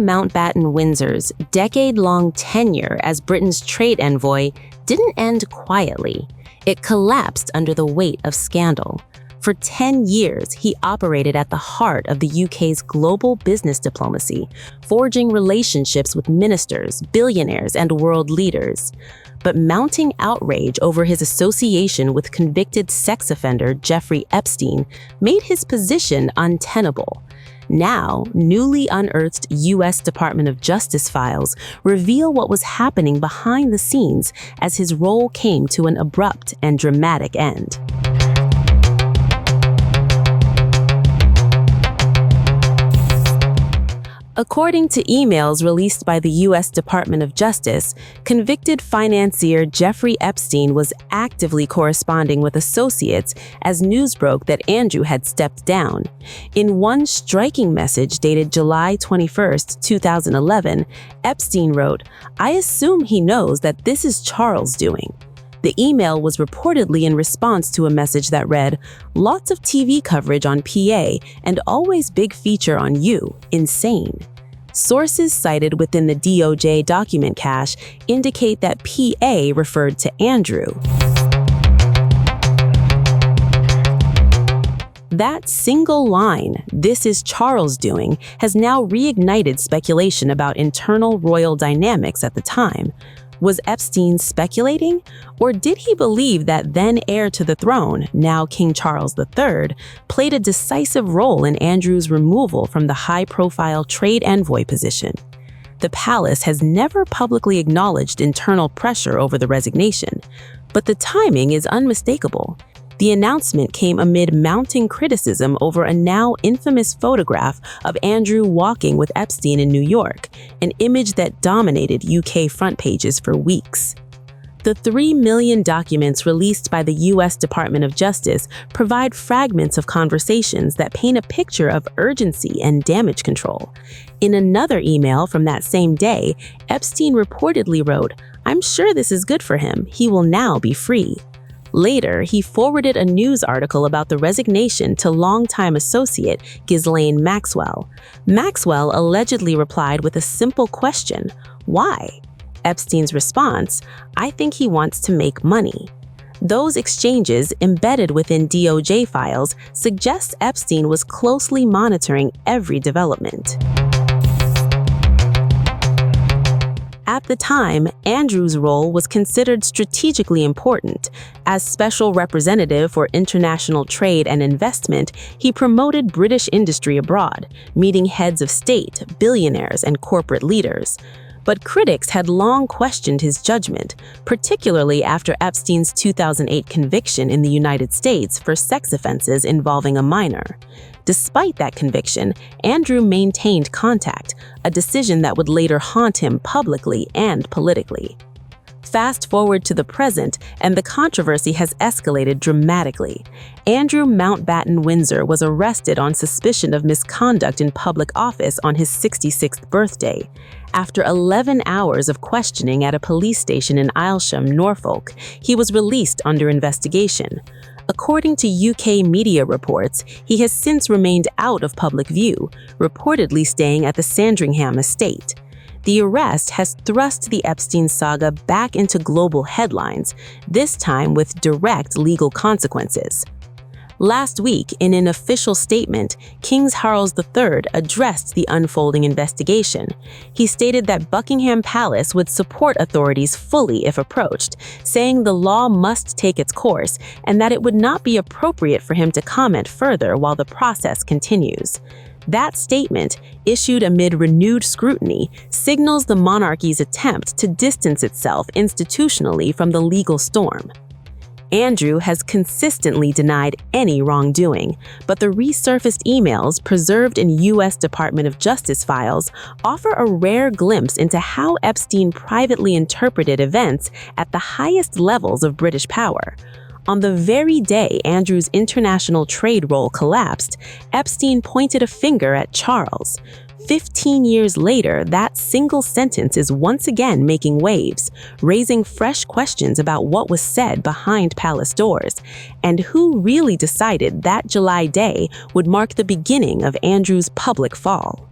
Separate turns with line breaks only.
Mountbatten-Windsor's decade-long tenure as Britain's trade envoy didn't end quietly. It collapsed under the weight of scandal. For 10 years, he operated at the heart of the UK's global business diplomacy, forging relationships with ministers, billionaires, and world leaders. But mounting outrage over his association with convicted sex offender Jeffrey Epstein made his position untenable. Now, newly unearthed U.S. Department of Justice files reveal what was happening behind the scenes as his role came to an abrupt and dramatic end. According to emails released by the U.S. Department of Justice, convicted financier Jeffrey Epstein was actively corresponding with associates as news broke that Andrew had stepped down. In one striking message dated July 21, 2011, Epstein wrote, "I assume he knows that this is Charles' doing." The email was reportedly in response to a message that read, "Lots of TV coverage on PA and always big feature on you. Insane." Sources cited within the DOJ document cache indicate that PA referred to Andrew. That single line, "This is Charles' doing," has now reignited speculation about internal royal dynamics at the time. Was Epstein speculating? Or did he believe that then heir to the throne, now King Charles III, played a decisive role in Andrew's removal from the high-profile trade envoy position? The palace has never publicly acknowledged internal pressure over the resignation, but the timing is unmistakable. The announcement came amid mounting criticism over a now infamous photograph of Andrew walking with Epstein in New York, an image that dominated UK front pages for weeks. The 3 million documents released by the U.S. Department of Justice provide fragments of conversations that paint a picture of urgency and damage control. In another email from that same day, Epstein reportedly wrote, "I'm sure this is good for him. He will now be free." Later, he forwarded a news article about the resignation to longtime associate Ghislaine Maxwell. Maxwell allegedly replied with a simple question, "Why?" Epstein's response, "I think he wants to make money." Those exchanges, embedded within DOJ files, suggest Epstein was closely monitoring every development. At the time, Andrew's role was considered strategically important. As special representative for international trade and investment, he promoted British industry abroad, meeting heads of state, billionaires, and corporate leaders. But critics had long questioned his judgment, particularly after Epstein's 2008 conviction in the United States for sex offenses involving a minor. Despite that conviction, Andrew maintained contact, a decision that would later haunt him publicly and politically. Fast forward to the present, and the controversy has escalated dramatically. Andrew Mountbatten-Windsor was arrested on suspicion of misconduct in public office on his 66th birthday. After 11 hours of questioning at a police station in Aylsham, Norfolk, he was released under investigation. According to UK media reports, he has since remained out of public view, reportedly staying at the Sandringham estate. The arrest has thrust the Epstein saga back into global headlines, this time with direct legal consequences. Last week, in an official statement, King Charles III addressed the unfolding investigation. He stated that Buckingham Palace would support authorities fully if approached, saying the law must take its course and that it would not be appropriate for him to comment further while the process continues. That statement, issued amid renewed scrutiny, signals the monarchy's attempt to distance itself institutionally from the legal storm. Andrew has consistently denied any wrongdoing, but the resurfaced emails preserved in U.S. Department of Justice files offer a rare glimpse into how Epstein privately interpreted events at the highest levels of British power. On the very day Andrew's international trade role collapsed, Epstein pointed a finger at Charles. 15 years later, that single sentence is once again making waves, raising fresh questions about what was said behind palace doors, and who really decided that July day would mark the beginning of Andrew's public fall.